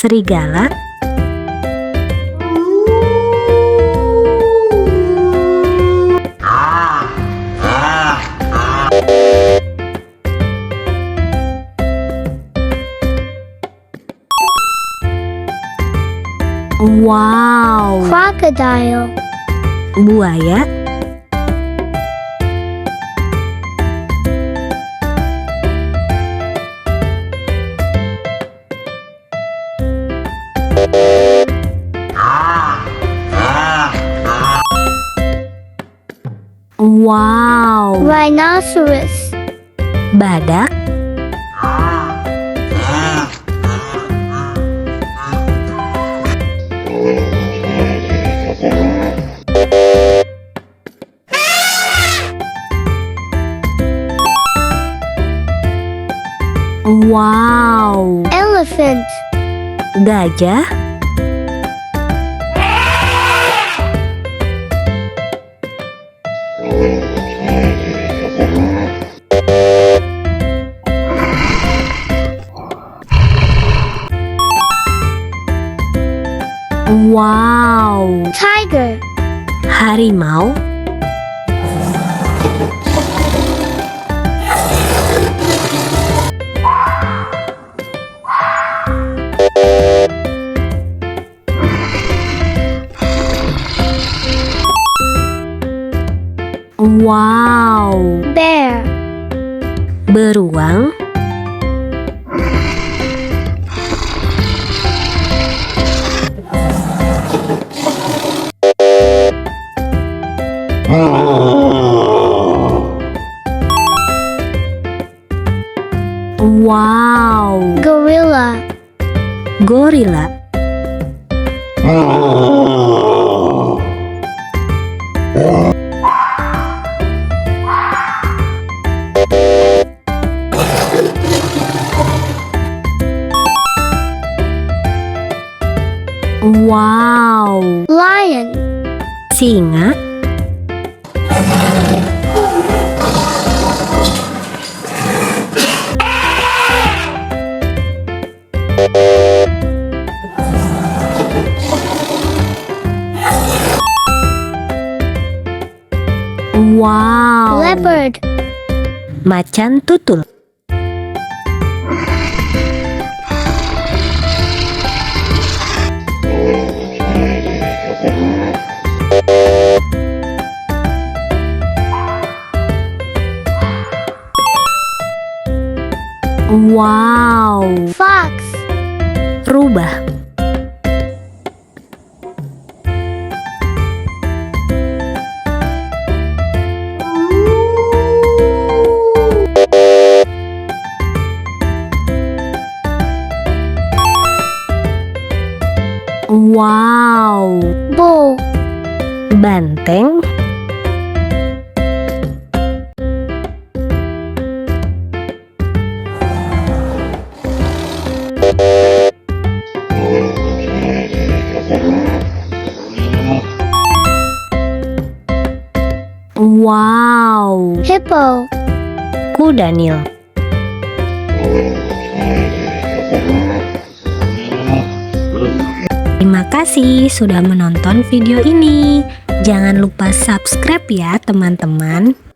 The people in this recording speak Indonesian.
serigala, wow, Crocodile. buaya, wow, Rhinoceros. badak, wow, Elephant. gajah, wow, Tiger. harimau, wow, Bear. beruang, wow, Gorilla. gorila, wow, Lion. singa, wow, Leopard. macan tutul, wow, Fox. rubah, wow, Bull. banteng, wow, Hippo. kuda Nil. Terima kasih sudah menonton video ini. Jangan lupa subscribe ya teman-teman.